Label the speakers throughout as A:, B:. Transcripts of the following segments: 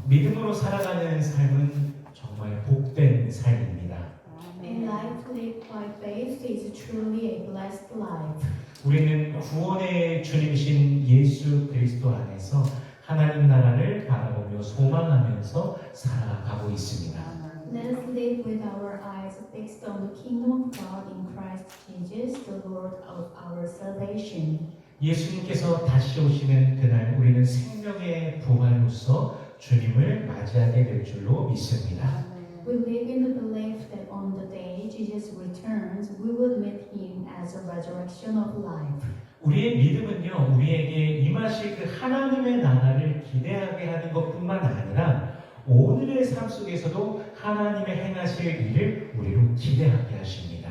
A: 믿음으로 살아가는 삶은 정말 복된 삶입니다.
B: A life lived by faith is truly a blessed life.
A: 우리는 구원의 주님이신 예수 그리스도 안에서 하나님 나라를 바라보며 소망하면서 살아가고 있습니다.
B: Let us live with our eyes fixed on the kingdom of God in Christ Jesus, the Lord of our salvation.
A: 예수님께서 다시 오시는 그날 우리는 생명의 부활로서 주님을 맞이하게 될 줄로 믿습니다.
B: We live in the belief that on the day Jesus returns, we will meet him as a resurrection of life.
A: 우리의 믿음은요, 우리에게 임하실 그 하나님의 나라를 기대하게 하는 것뿐만 아니라 오늘의 삶 속에서도 하나님의 행하실 일을 우리로 기대하게 하십니다.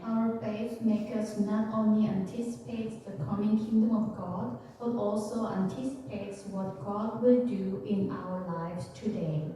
B: Our faith makes us not only anticipate the coming kingdom of God, but also anticipates what God will do in our lives today.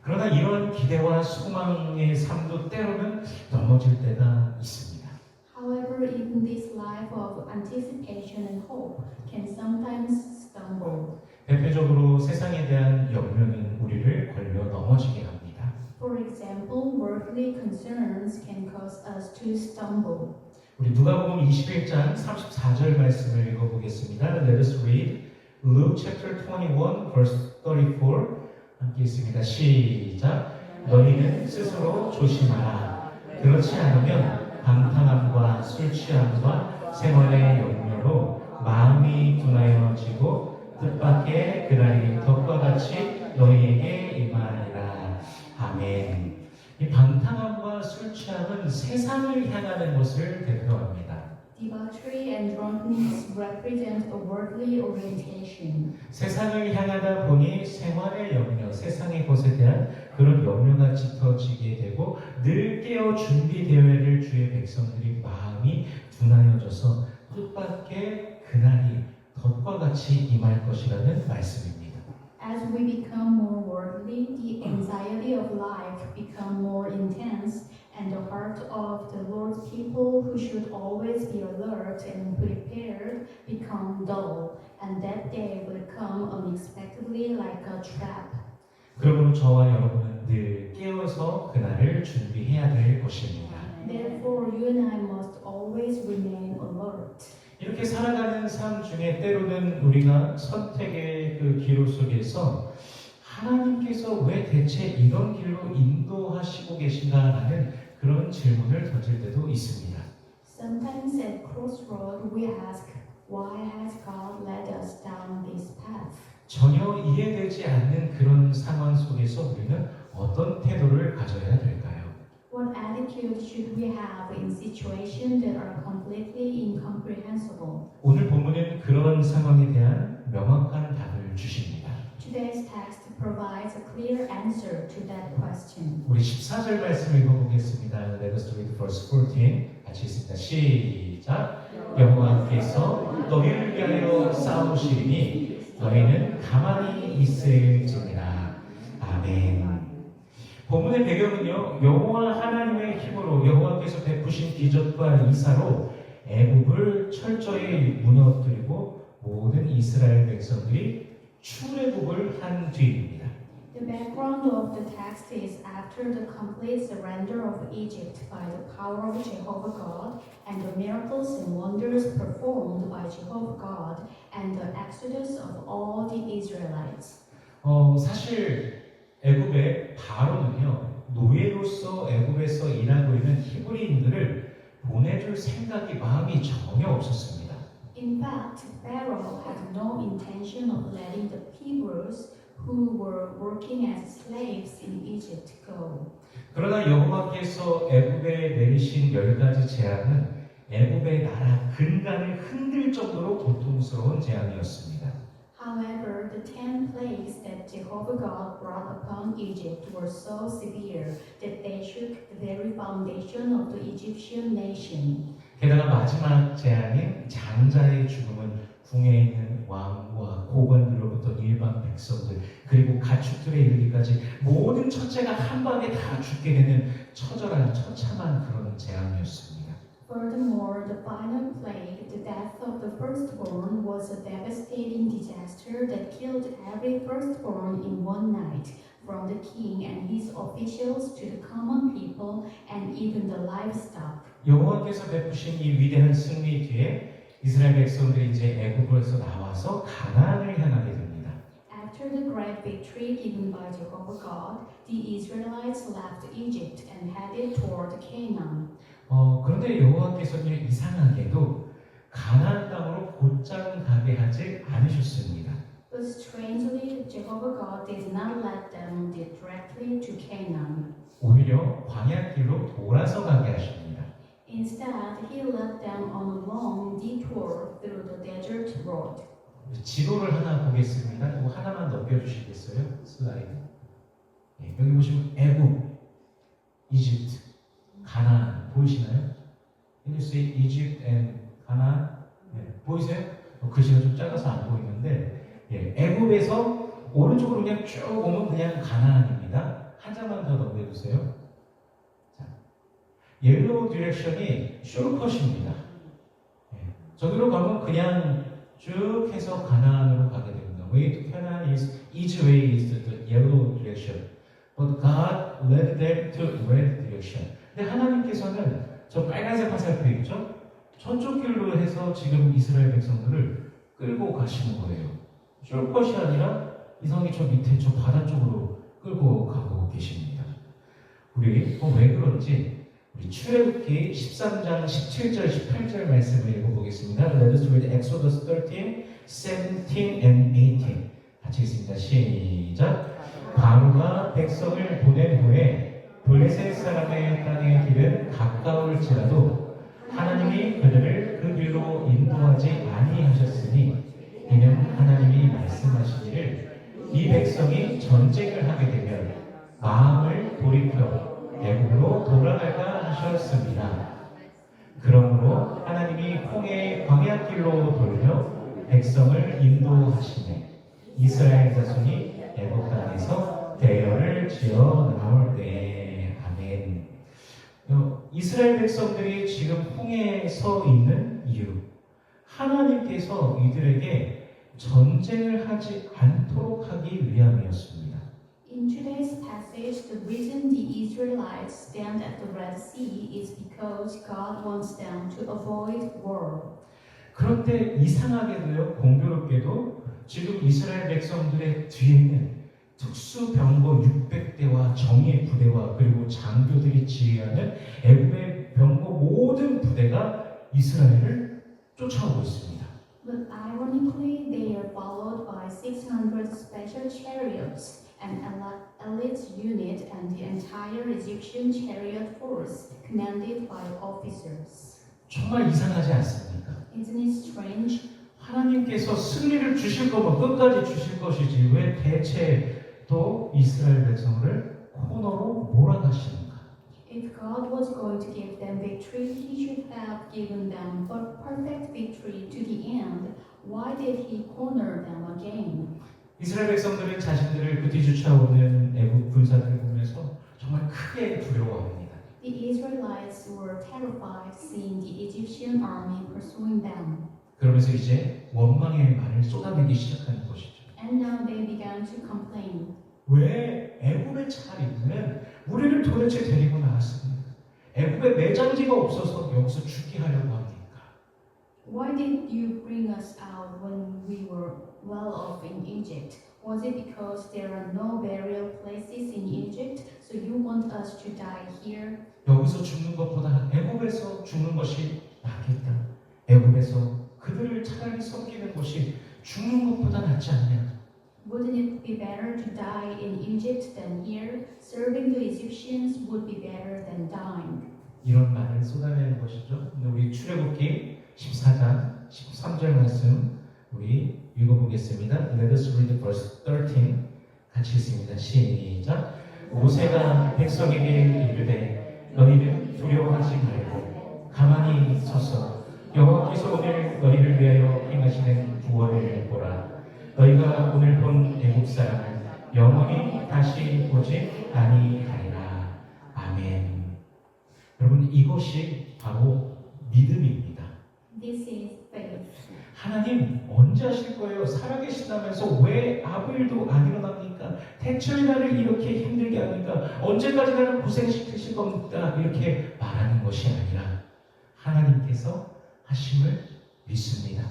A: 그러나 이런 기대와 소망의 삶도 때로는 넘어질 때가 있습니다.
B: However, even this life of anticipation and hope can sometimes stumble.
A: 대표적으로 세상에 대한 염려는 우리를 걸려 넘어지게 합니다.
B: For example, worldly concerns can cause us to stumble.
A: 우리 누가복음 21장 34절 말씀을 읽어보겠습니다. Let us read Luke chapter 21 verse 34. 함께 있습니다. 시작. 너희는 스스로 조심하라. 그렇지 않으면 방탕함과 술 취함과 생활의 염려로 마음이 둔하여지고 뜻밖의 그날이 덕과 같이 너희에게 임하리라. 아멘. 이 방탕함과 술 취함은 세상을 향하는 것을 대표합니다.
B: Debauchery and drunkenness represent a worldly orientation.
A: 세상을 향하다 보니 생활의 염려, 세상의 것에 대한 그런 염려가 짙어지게 되고 늘 깨어 준비되어야 될 주의 백성들이 마음이 둔하여져서 뜻밖의 그날이 덫과 같이 임할 것이라는 말씀입니다.
B: As we become more worldly, the anxiety of life become more intense, and the heart of the Lord's people, who should always be alert and prepared, become dull, and that day will come unexpectedly like a trap.
A: 그러므로 저와 여러분은 늘 깨어서 그날을 준비해야 될 것입니다.
B: Therefore, you and I must always remain alert.
A: 이렇게 살아가는 삶 중에 때로는 우리가 선택의 그 기로 속에서 하나님께서 왜 대체 이런 길로 인도하시고 계신가라는 그런 질문을 던질 때도 있습니다.
B: Sometimes at crossroad we ask, why has God led us down this path?
A: 전혀 이해되지 않는 그런 상황 속에서 우리는 어떤 태도를 가져야 될까요?
B: What attitude should we have in situations that are completely incomprehensible?
A: 오늘 본문은 그런 상황에 대한 명확한 답을 주십니다.
B: Today's text provides a clear answer to that question.
A: 우리 14절 말씀 읽어보겠습니다. Let us read verse 14. 같이 있습니다. 시작. 여호와께서 너희를 위하여 싸우시리니 너희는 가만히 있을지니라. 아멘. 본문의 배경은요, 여호와 하나님의 힘으로 여호와께서 베푸신 기적과 이사로 애굽을 철저히 무너뜨리고 모든 이스라엘 백성들이 출애굽을 한 뒤입니다.
B: The background of the text is after the complete surrender of Egypt by the power of Jehovah God and the miracles and wonders performed by Jehovah God and the exodus of all the Israelites.
A: 사실 애굽의 바로는요, 노예로서 애굽에서 일하고 있는 히브리인들을 보내줄 생각이 마음이 전혀 없었습니다.
B: In fact, Pharaoh had no intention of letting the Hebrews who were working as slaves in Egypt go.
A: 그러나 여호와께서 애굽에 내리신 10가지 재앙은 애굽의 나라 근간을 흔들 정도로 고통스러운 재앙이었습니다.
B: However, the 10 plagues that Jehovah God brought upon Egypt were so severe that they shook the very foundation of the Egyptian nation.
A: 게다가 마지막 재앙인 장자의 죽음은 궁에 있는 왕과 고관들로부터 일반 백성들 그리고 가축들에 이르기까지 모든 첫째가 한 방에 다 죽게 되는 처절한 처참한 그런 재앙이었습니다.
B: Furthermore, the final plague, the death of the firstborn, was a devastating disaster that killed every firstborn in one night, king and his officials to the common people and even the livestock.
A: 여호와께서 베푸신 이 위대한 승리 뒤에 이스라엘 백성들이 이제 애굽에서 나와서 가나안을 향하게 됩니다.
B: After the great victory given by Jehovah God, the Israelites left Egypt and headed toward Canaan.
A: 그런데 여호와께서는 이상하게도 가나안 땅으로 곧장 가게 하지 않으셨습니다.
B: But strangely, Jehovah God did not let them directly to Canaan.
A: 오히려 광야길로 돌아서 가게 하십니다.
B: Instead, he led them on a long detour through the desert road.
A: 지도를 하나 보겠습니다. 이거 하나만 넘겨주시겠어요? 슬라이드. 네, 여기 보시면 애굽, 이집트, 가나안 보이시나요? Can you see Egypt and 가나안? 네, 보이세요? 글씨가 좀 작아서 안 보이는데 애굽에서 오른쪽으로 그냥 쭉 오면 그냥 가나안입니다. 한 장만 더 넘겨주세요. 자, 옐로우 디렉션이 숄컷입니다. 저기로 가면 그냥 쭉 해서 가나안으로 가게 됩니다. Way to Canaan is each way is the yellow direction, but God led them to red direction. 근데 하나님께서는 저 빨간색 화살표 있죠? 저쪽 길로 해서 지금 이스라엘 백성들을 끌고 가시는 거예요. 숄컷이 아니라 이성이 저 밑에 저 바다 쪽으로 끌고 가고 계십니다. 우리 왜 그런지 우리 출애굽기 13장 17절 18절 말씀을 읽어보겠습니다. Let us read Exodus 13, 17 and 18. 같이 읽습니다. 시작. 바로가 백성을 보낸 후에 블레셋 사람의 땅의 길은 가까울지라도 하나님이 그들을 그 길로 인도하지 아니하셨으니 이는 하나님이 말씀하시기를 이 백성이 전쟁을 하게 되면 마음을 돌이켜 애굽으로 돌아갈까 하셨습니다. 그러므로 하나님이 홍해의 광야길로 돌려 백성을 인도하시네 이스라엘 자손이 애굽 땅에서 대열을 지어 나올 때에 아멘. 이스라엘 백성들이 지금 홍해에 서 있는 이유, 하나님께서 이들에게 전쟁을 하지 않도록 하기 위함이었습니다.
B: In today's passage, the reason the Israelites stand at the Red Sea is because God wants them to avoid war.
A: 그런데 이상하게도요, 공교롭게도 지금 이스라엘 백성들의 뒤에는 특수병거 600대와 정예 부대와 그리고 장교들이 지휘하는 애굽의 병거 모든 부대가 이스라엘을 쫓아오고 있습니다.
B: But ironically, they are followed by 600 special chariots, an elite unit, and the entire Egyptian chariot force, commanded by officers.
A: 정말 이상하지 않습니까?
B: Isn't it strange?
A: 하나님께서 승리를 주실 거면 끝까지 주실 것이지 왜 대체 또 이스라엘 백성을 코너로 몰아가시는가?
B: If God was going to give them victory, He should have given them perfect victory to the end. Why did He corner them again?
A: 이스라엘 백성들은 자신들을 그 뒤쫓아오는 애국 군사들을 보면서 정말 크게 두려워합니다.
B: The Israelites were terrified seeing the Egyptian army pursuing them.
A: 그러면서 이제 원망의 말을 쏟아내기 시작하는 것이죠.
B: And now they began to complain.
A: 왜 애굽에 잘 있는 우리를 도대체 데리고 나왔습니까? 애굽에 매장지가 없어서 여기서 죽게 하려고 합니까?
B: Why did you bring us out when we were well off in Egypt? Was it because there are no burial places in Egypt, so you want us to die here?
A: 여기서 죽는 것보다 애굽에서 죽는 것이 낫겠다. 애굽에서 그들을 차라리 섬기는 것이 죽는 것보다 낫지 않냐?
B: Wouldn't it be better to die in Egypt than here? Serving the Egyptians would be better than dying.
A: 이런 말을 쏟아내는 것이죠. 근데 우리 출애굽기 14장 13절 말씀 우리 읽어보겠습니다. Let us read verse 13. 같이 읽습니다. 시작. 모세가 백성에게 이르되 너희는 두려워하지 말고 가만히 서서 여호와께서 오늘 너희를 위하여 행하시는 구원을 보라. 너희가 오늘 본 애국 사람을 영원히 다시 보지 아니하리라. 아멘. 여러분 이것이 바로 믿음입니다.
B: This is faith.
A: 하나님 언제 하실 거예요? 살아계신다면서 왜 아무 일도 안 일어납니까? 합니까? 대체 나를 이렇게 힘들게 합니까? 언제까지 나를 고생시키실 겁니까? 이렇게 말하는 것이 아니라 하나님께서 하심을 믿습니다.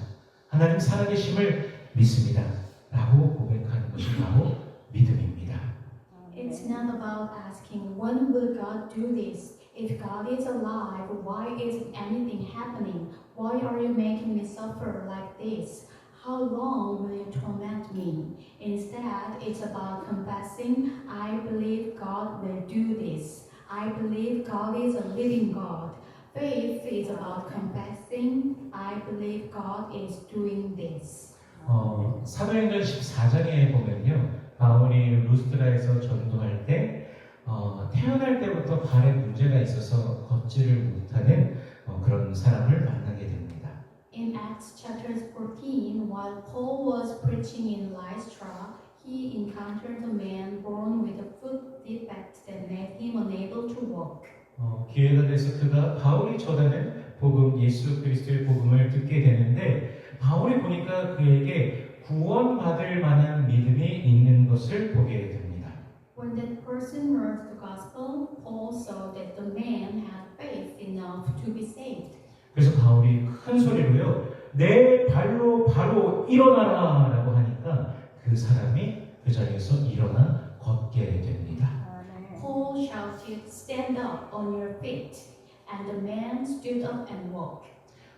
A: 하나님 살아계심을 믿습니다. 라고 고백하는 것이 바로 믿음입니다.
B: It's not about asking, when will God do this? If God is alive, why isn't anything happening? Why are you making me suffer like this? How long will you torment me? Instead, it's about confessing, I believe God will do this. I believe God is a living God. Faith is about confessing, I believe God is doing this.
A: 사도행전 14장에 보면요, 바울이 루스드라에서 전도할 때 태어날 때부터 발에 문제가 있어서 걷지를 못하는 그런 사람을 만나게 됩니다.
B: In Acts chapter 14, while Paul was preaching in Lystra, he encountered a man born with a foot defect that made him unable to walk.
A: 기회가 돼서 그가 바울이 전하는 복음, 예수 그리스도의 복음을 듣게 되는데 바울이 보니까 그에게 구원받을 만한 믿음이 있는 것을 보게 됩니다.
B: When that person heard the gospel, Paul saw that the man had faith enough to be saved.
A: 그래서 바울이 큰 소리로요, 내 발로 바로 일어나라 라고 하니까 그 사람이 그 자리에서 일어나 걷게 됩니다.
B: Paul shouted, stand up on your feet. And the man stood up and walked.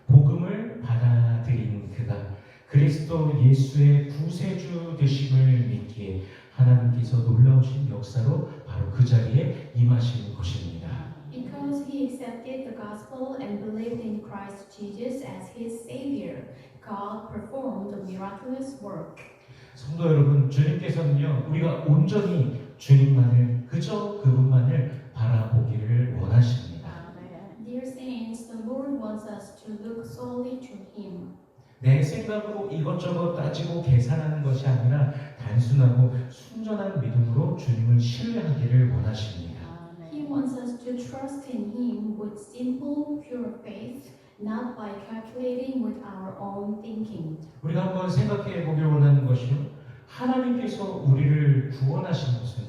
A: 복음을 받아들인 그가 그리스도 예수의 구세주 되심을 믿기에 하나님께서 놀라우신 역사로 바로 그 자리에 임하신 것입니다.
B: Because he accepted the gospel and believed in Christ Jesus as his Savior, God performed a miraculous work.
A: 성도 여러분, 주님께서는요, 우리가 온전히 주님만을, 그저 그분만을 바라보기를 원하십니다.
B: Dear saints, the Lord wants us to look solely to Him.
A: 내 생각으로 이것저것 따지고 계산하는 것이 아니라 단순하고 순전한 믿음으로 주님을 신뢰하기를 원하십니다.
B: He wants us to trust in Him with simple, pure faith, not by calculating with our own thinking.
A: 우리가 한번 생각해 보길 원하는 것이요, 하나님께서 우리를 구원하신 것은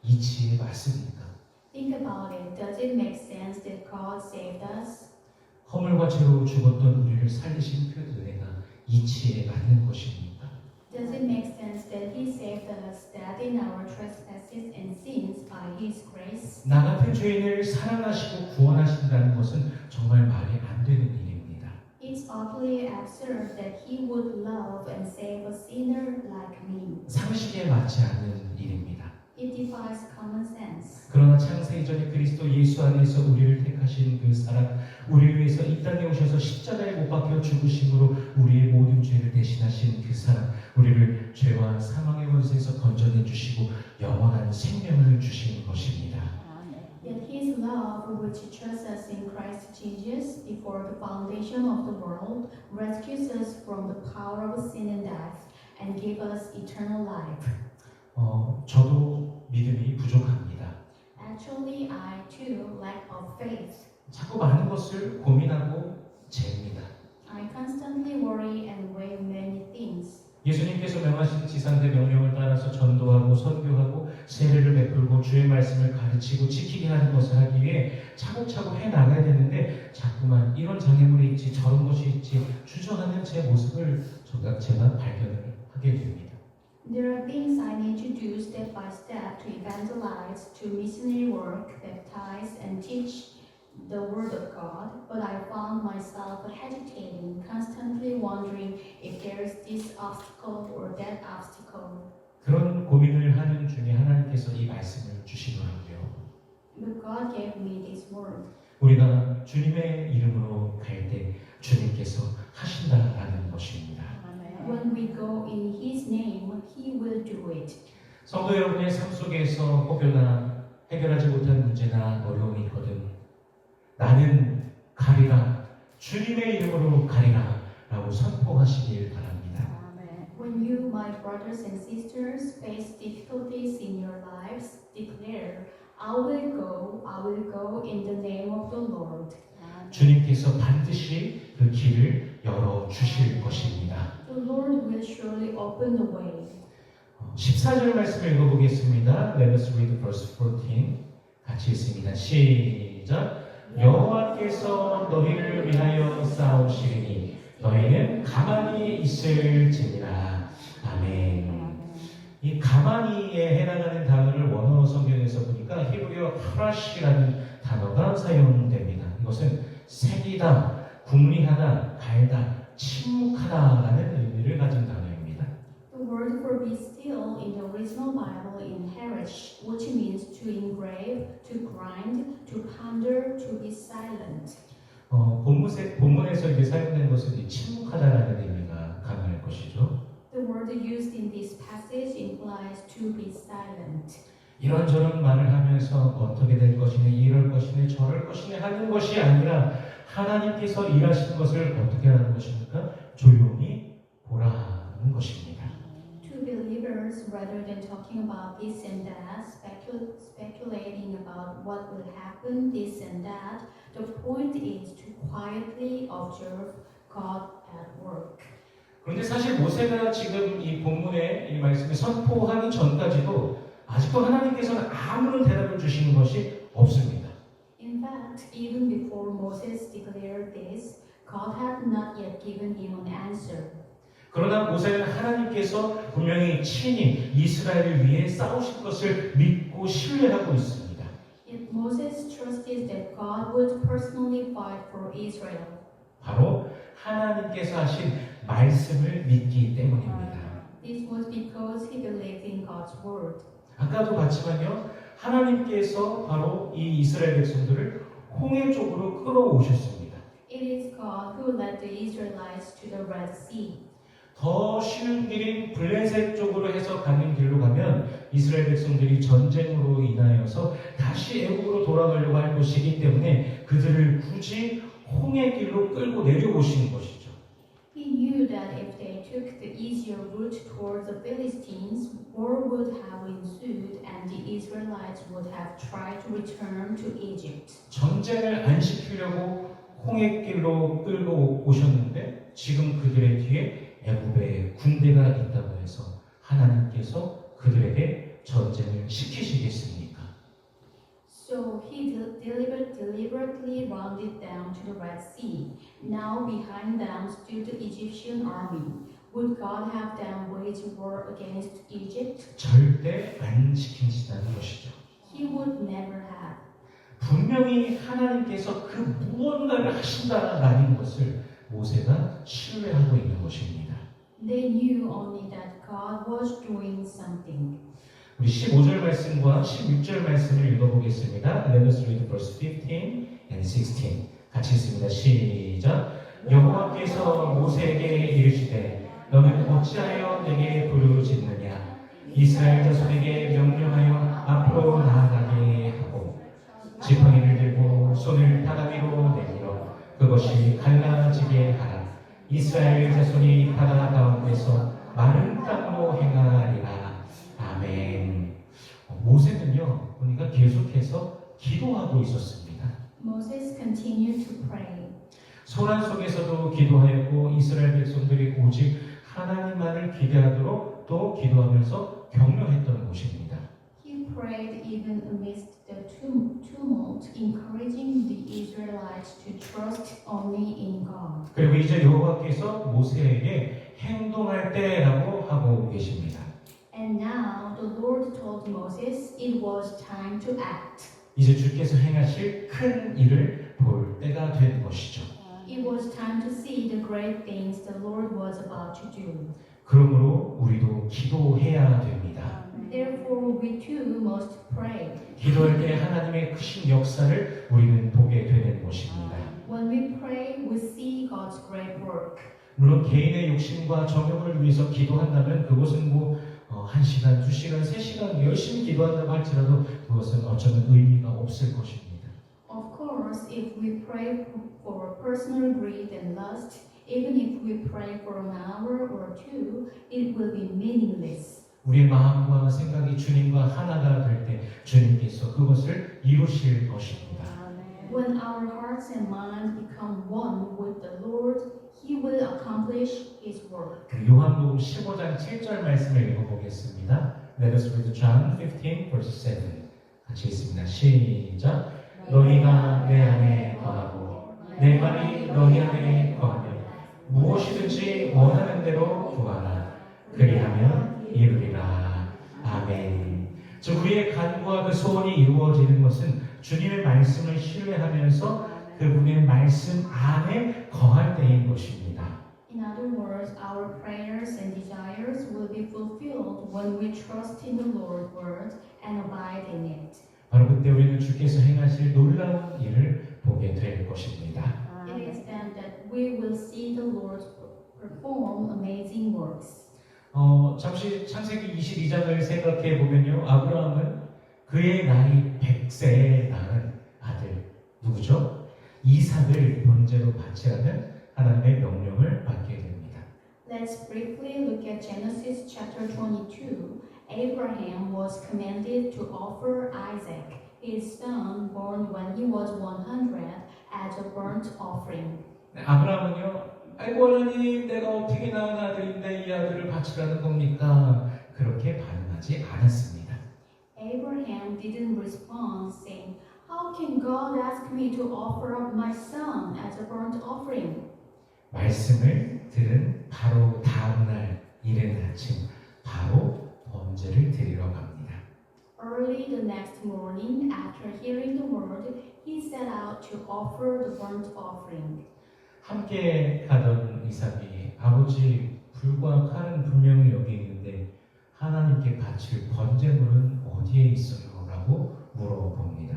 A: 이치에 맞습니까?
B: Think about it. Does it make sense that God saved us?
A: 허물과 죄로 죽었던 우리를 살리신 그 은혜가 이치에 맞는 것입니까?
B: Does it make sense that He saved us, dead in our trespasses and sins by His grace?
A: 나 같은 죄인을 사랑하시고 구원하신다는 것은 정말 말이 안 되는 일입니다.
B: It's utterly absurd that He would love and save a sinner like me.
A: 상식에 맞지 않는 일입니다.
B: It defies common sense.
A: 그러나 창세 이전에 그리스도 예수 안에서 우리를 택하신 그 사랑, 우리를 위해서 이 땅에 오셔서 십자가에 못 박혀 죽으심으로 우리의 모든 죄를 대신하신 그 사랑, 우리를 죄와 사망의 원수에서 건져내 주시고 영원한 생명을 주신 것입니다.
B: Yet His love, which trusts us in Christ Jesus before the foundation of the world, rescues us from the power of sin and death and gives us eternal life.
A: 저도 믿음이 부족합니다.
B: Actually, I too lack of faith.
A: 자꾸 많은 것을 고민하고 잽니다.
B: I constantly worry and weigh many things.
A: 예수님께서 명하신 지상대 명령을 따라서 전도하고 선교하고 세례를 베풀고 주의 말씀을 가르치고 지키게 하는 것을 하기 위해 차곡차곡 해나가야 되는데 자꾸만 이런 장애물이 있지 저런 것이 있지 주저하는 제 모습을 제가 발견을 하게 됩니다.
B: There are things I need to do step by step to evangelize, to missionary work, baptize, and teach the Word of God, but I found myself hesitating, constantly wondering if there is this obstacle or that obstacle.
A: 그런 고민을 하는 중에 하나님께서 이 말씀을 주시더라고요.
B: But God gave me this word.
A: 우리가 주님의 이름으로 갈 때 주님께서 하신다라는 것입니다.
B: When we go in His name, He will do it.
A: 성도 여러분의 삶 속에서 혹여나 해결하지 못한 문제나 어려움이 있거든 나는 가리라, 주님의 이름으로 가리라 라고 선포하시길 바랍니다.
B: When you, my brothers and sisters, face difficulties in your lives, declare, I will go in the name of the Lord.
A: 주님께서 반드시 그 길을 열어주실 것입니다.
B: The Lord will surely open the way.
A: 14절 말씀을 읽어보겠습니다. Let us read verse 14. 같이 읽습니다. 시작. 여호와께서 너희를 위하여 싸우시리니 너희는 가만히 있을지니라. 아멘. 이 가만히에 해당하는 단어를 원어 성경에서 보니까 히브리어 하라시라는 단어가 사용됩니다. 이것은 새기다, 궁리하다, 갈다, 침묵하다라는 의미를 가진 단어입니다.
B: The word for be still in the original Bible in Harish, which means to engrave, to grind, to ponder, to be silent.
A: 본문에서 이게 사용된 것은 이 침묵하다라는 의미가 가능할 것이죠.
B: The word used in this passage implies to be silent.
A: 이런저런 말을 하면서 어떻게 될 것이네, 이럴 것이네, 저럴 것이네 하는 것이 아니라 하나님께서 일하시는 것을 어떻게 하는 것입니까? 조용히 보라는 것입니다.
B: To believers, rather than talking about this and that, speculating about what will happen, this and that, the point is to quietly observe God at work.
A: 그런데 사실 모세가 지금 이 본문의 이 말씀을 선포하기 전까지도 아직도 하나님께서는 아무런 대답을 주시는 것이 없습니다.
B: In fact, even before Moses declared this, God had not yet given him an answer.
A: 그러나 모세는 하나님께서 분명히 친히 이스라엘을 위해 싸우실 것을 믿고 신뢰하고 있습니다.
B: Yet Moses trusted that God would personally fight for Israel.
A: 바로 하나님께서 하신 말씀을 믿기 때문입니다.
B: This was because he believed in God's word.
A: 아까도 봤지만요, 하나님께서 바로 이 이스라엘 백성들을 홍해 쪽으로 끌어오셨습니다.
B: It is God who led the Israelites to the Red Sea.
A: 더 쉬운 길인 블레셋 쪽으로 해서 가는 길로 가면 이스라엘 백성들이 전쟁으로 인하여서 다시 애국으로 돌아가려고 할 것이기 때문에 그들을 굳이 홍해 길로 끌고 내려오시는 것이죠.
B: He knew that if they took the easier route towards the Philistines, war would have ensued and the Israelites would have tried to return to Egypt.
A: 전쟁을 안 시키려고 홍해 길로 끌고 오셨는데 지금 그들의 뒤에 애굽의 군대가 있다고 해서 하나님께서 그들에게 전쟁을 시키시겠습니까?
B: So he deliberately rounded down to the Red Sea. Now behind them stood the Egyptian army. Would God have them wage war against Egypt?
A: 절대 안 시키신다는 것이죠.
B: He would never have.
A: 분명히 하나님께서 그 무언가를 하신다라는 것을 모세가 신뢰하고 있는 것입니다.
B: They knew only that God was doing something.
A: 우리 15절 말씀과 16절 말씀을 읽어보겠습니다. Let us read verse 15 and 16. 같이 읽습니다. 시작. 여호와께서 모세에게 이르시되 너는 어찌하여 내게 부르짖느냐 이스라엘 자손에게 명령하여 앞으로 나아가게 하고 지팡이를 들고 손을 바다 위로 내밀어 그것이 갈라지게 하라. 이스라엘 자손이 바다 가운데서 마른 땅으로 행하리라. 아멘. 모세는요, 보니까 계속해서 기도하고 있었습니다.
B: Moses continued to pray.
A: 소란 속에서도 기도하였고 이스라엘 백성들이 오직 하나님만을 기대하도록 또 기도하면서 격려했던 곳입니다.
B: He prayed even amidst the tumult, encouraging the Israelites to trust only in God.
A: 그리고 이제 여호와께서 모세에게 행동할 때라고 하고 계십니다.
B: And now the Lord told Moses it was time to act.
A: 이제 주께서 행하실 큰 일을 볼 때가 된 것이죠.
B: It was time to see the great things the Lord was about to do.
A: 그러므로 우리도 기도해야 됩니다.
B: Therefore, we too must pray.
A: 기도할 때 하나님의 크신 역사를 우리는 보게 되는 것입니다.
B: When we pray, we see God's great work.
A: 물론 개인의 욕심과 정욕을 위해서 기도한다면 그것은 뭐 1시간, 2시간, 3시간 열심히 기도한다고 할지라도 그것은 어쩌면 의미가 없을 것입니다.
B: Of course, if we pray for personal greed and lust, even if we pray for an hour or two, it will be meaningless.
A: 우리의 마음과 생각이 주님과 하나가 될 때 주님께서 그것을 이루실 것입니다.
B: When our hearts and minds become one with the Lord, He will accomplish His work.
A: 요한복음 15장 7절 말씀을 읽어보겠습니다. Let us read John 15 verse 7. 같이 읽습니다. 시작. 너희가 내 안에 거하고 내 말이 너희 안에 거하면 무엇이든지 원하는 대로 구하라. 그리하면 이루리라. 아멘. 즉 우리의 간구와 그 소원이 이루어지는 것은 주님의 말씀을 신뢰하면서 그분의 말씀 안에 거할 때인 것입니다.
B: In other words, our prayers and desires will be fulfilled when we trust in the Lord's word and abide in it.
A: 바로 그때 우리는 주께서 행하실 놀라운 일을 보게 될 것입니다.
B: It is then that we will see the Lord perform amazing works.
A: 잠시 창세기 22장을 생각해 보면요, 아브라함은 그의 나이 100세에 낳은 아들 누구죠? 이삭을 번제로 바치라는 하나님의 명령을 받게 됩니다.
B: Let's briefly look at Genesis chapter 22. Abraham was commanded to offer Isaac, his son born when he was 100, as a burnt offering.
A: 네, 아브라함은요, 아이고 하나님 내가 어떻게 낳은 아들인데 이 아들을 바치라는 겁니까? 그렇게 반응하지 않았습니다.
B: Abraham didn't respond, saying, "How can God ask me to offer up my son as a burnt offering?"
A: 말씀을 들은 바로 다음날 이른 아침 바로 번제를 드리러 갑니다.
B: Early the next morning, after hearing the word, he set out to offer the burnt offering.
A: 함께 가던 이삭이 아버지 불과 칼은 분명히 여기 있는데 하나님께 바칠 번제물은 어디에 있어요? 라고 물어봅니다.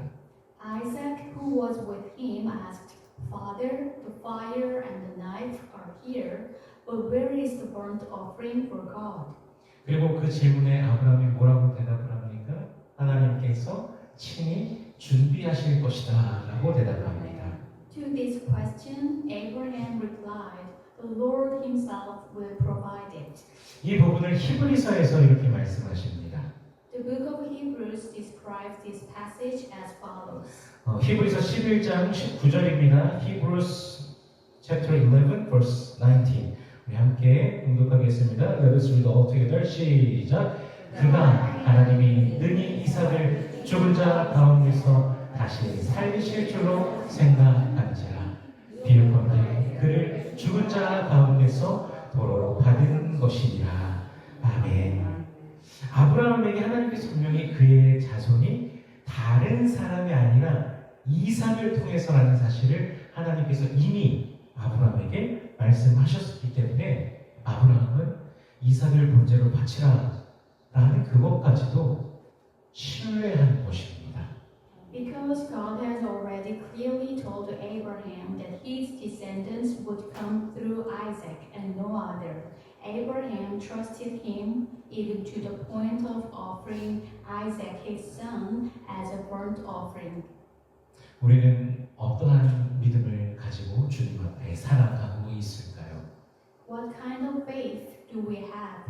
B: Isaac, who was with him, asked, "Father, the fire and the knife are here, but where is the burnt offering for God?"
A: 그리고 그 질문에 아브라함이 뭐라고 대답을 합니까? 하나님께서 친히 준비하실 것이다 라고 대답합니다.
B: To this question, Abraham replied, "The Lord himself will provide it."
A: 이 부분을 히브리서에서 이렇게 말씀하십니다.
B: The book of Hebrews describes this passage as follows.
A: 히브리서 11장 19절입니다. Hebrews chapter 11 verse 19. 우리 함께 공독하겠습니다. Let us read all together. 시작. 그가 하나님이 능히 이삭을 죽은 자 가운데서 다시 살리실 줄로 생각한지라. 비유컨대 그를 죽은 자 가운데서 도로 받은 것이니라. 아멘. 아브라함에게 하나님께서 분명히 그의 자손이 다른 사람이 아니라 이삭을 통해서라는 사실을 하나님께서 이미 아브라함에게 말씀하셨기 때문에 아브라함은 이삭을 번제로 바치라 라는 그것까지도 신뢰한 것입니다.
B: Because God has already clearly told Abraham that his descendants would come through Isaac and no other, Abraham trusted him even to the point of offering Isaac his son as a burnt offering.
A: 우리는 어떠한 믿음을 가지고 주님 앞에 살아가고 있을까요?
B: What kind of faith do we have?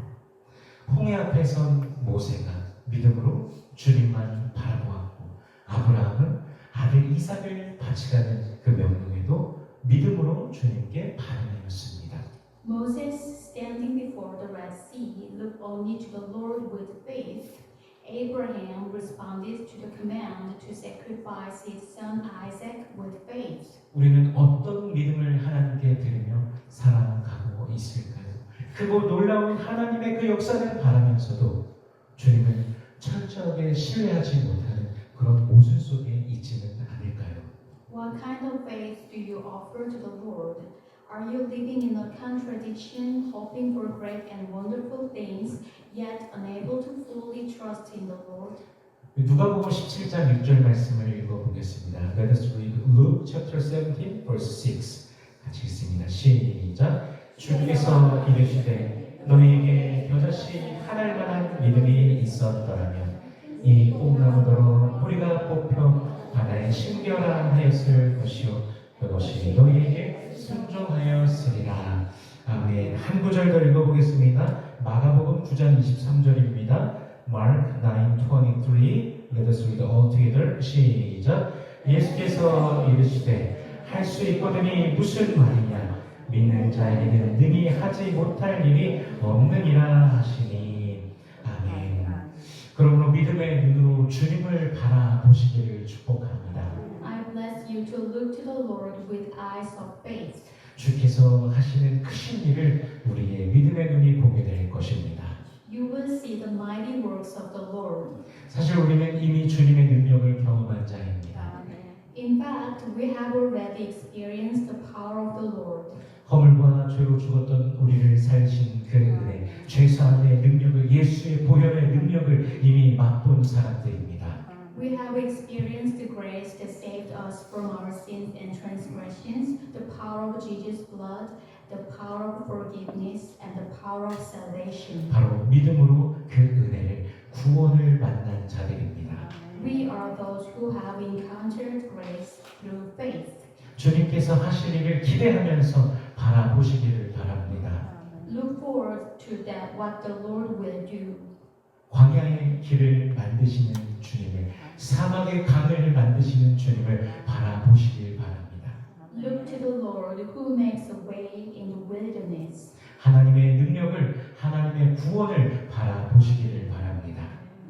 A: 홍해 앞에 선 모세가 믿음으로 주님만 바라보았고 아브라함은 아들 이삭을 바치라는 그 명령에도 믿음으로 주님께 반응하였습니다.
B: Moses, standing before the Red Sea, looked only to the Lord with faith. Abraham responded to the command to sacrifice his son Isaac with faith.
A: 우리는 어떤 믿음을 하나님께 드리며 살아가고 있을까요? 크고 놀라운 하나님의 그 역사를 바라면서도 주님을 철저하게 신뢰하지 못하는 그런 모순 속에 있지는 않을까요?
B: What kind of faith do you offer to the Lord? Are you living in a contradiction, hoping for great and wonderful things, yet unable to fully trust in the Lord?
A: 누가복음 17장 6절 말씀을 읽어보겠습니다. Let us read Luke chapter 17 verse 6. 같이 읽습니다. 시작. 주께서 이르시되 너희에게 겨자씨 하나일 만한 믿음이 있었더라면 이 뽕나무더러 뿌리가 뽑혀 바다에 심겨라 하였을 것이요 그것이 너희에게 순종하였으리라. 아멘. 한 구절 더 읽어보겠습니다. 마가복음 9장 23절입니다. Mark 9:23. Let us read all together. 시작. 예수께서 이르시되 할 수 있거든이 무슨 말이냐 믿는 자에게는 능히 하지 못할 일이 없느니라 하시니 아멘. 그러므로 믿음의 눈으로 주님을 바라보시기를 축복합니다.
B: I bless you to look to the Lord with eyes of faith.
A: 주께서 하시는 크신 일을 우리의 믿음의 눈이 보게 될 것입니다.
B: You will see the mighty works of the Lord.
A: 사실 우리는 이미 주님의 능력을 경험한 자입니다.
B: In fact, we have already experienced the power of the Lord.
A: 허물과 죄로 죽었던 우리를 살리신 그 은혜, 죄사함의 능력을, 예수의 보혈의 능력을 이미 맛본 사람들입니다.
B: We have experienced the grace that saved us from our sins and transgressions, the power of Jesus' blood, the power of forgiveness, and the power of salvation.
A: 바로 믿음으로 그 은혜를, 구원을 만난 자들입니다.
B: We are those who have encountered grace through faith.
A: 주님께서 하실 일을 기대하면서 바라보시기를 바랍니다.
B: Look forward to that what the Lord will do.
A: 광야의 길을 만드시는 주님을, 사막의 강을 만드시는 주님을 바라보시길 바랍니다.
B: Look to the Lord who makes a way in the wilderness.
A: 하나님의 능력을, 하나님의 구원을 바라보시기를 바랍니다.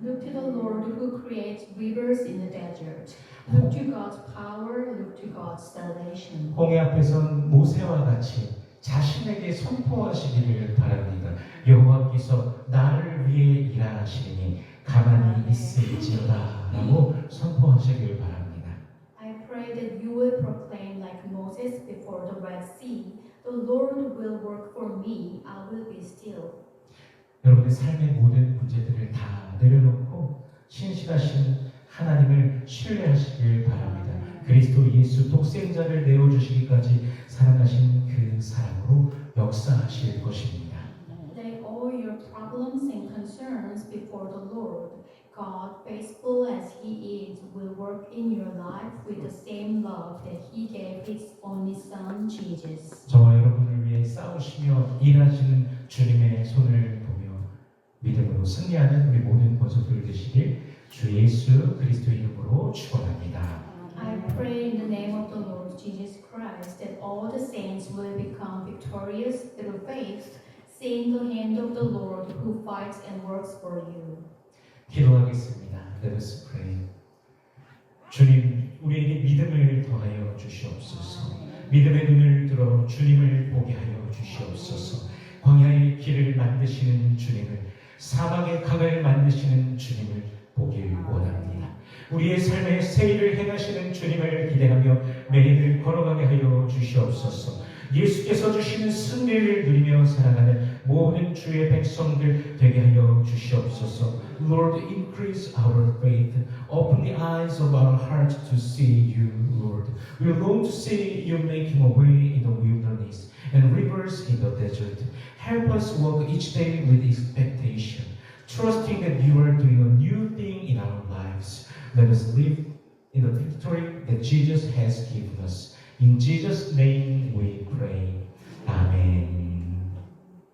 B: Look to the Lord who creates rivers in the desert. Look to God's power, look to God's salvation.
A: 홍해 앞에선 모세와 같이 자신에게 선포하시기를 바랍니다. 여호와께서 나를 위해 일하시니 가만히 있을지어다 라고 선포하시기를 바랍니다.
B: I pray that you will proclaim like Moses before the Red Sea, the Lord will work for me, I will be still.
A: 여러분의 삶의 모든 문제들을 다 내려놓고 신실하신 하나님을 신뢰하시길 바랍니다. 그리스도 예수 독생자를 내어주시기까지 사랑하신 그 사랑으로 역사하실 것입니다.
B: Lay all your problems and concerns before the Lord. God, faithful as He is, will work in your life with the same love that He gave His only Son, Jesus.
A: 저와 여러분을 위해 싸우시며 일하시는 주님의 손을 보며 믿음으로 승리하는 우리 모든 권속들 되시길 주 예수 그리스도 이름으로 축원합니다.
B: I pray in the name of the Lord Jesus Christ that all the saints will become victorious through faith, seeing the hand of the Lord who fights and works for you.
A: 기도하겠습니다. Let us pray. 주님, 우리에게 믿음을 더하여 주시옵소서. 믿음의 눈을 들어 주님을 보게 하여 주시옵소서. 광야의 길을 만드시는 주님을, 사막의 강을 만드시는 주님을 보길 원합니다. 우리의 삶에 새 일을 행하시는 주님을 기대하며 매일을 걸어가게 하여 주시옵소서. 예수께서 주시는 승리를 누리며 살아가는 모든 주의 백성들 되게 하여 주시옵소서. Lord, increase our faith. Open the eyes of our heart to see you, Lord. We long to see you making a way in the wilderness and rivers in the desert. Help us walk each day with expectation, trusting that you are doing a new thing in our lives. Let us live in the victory that Jesus has given us. In Jesus' name we pray. Amen.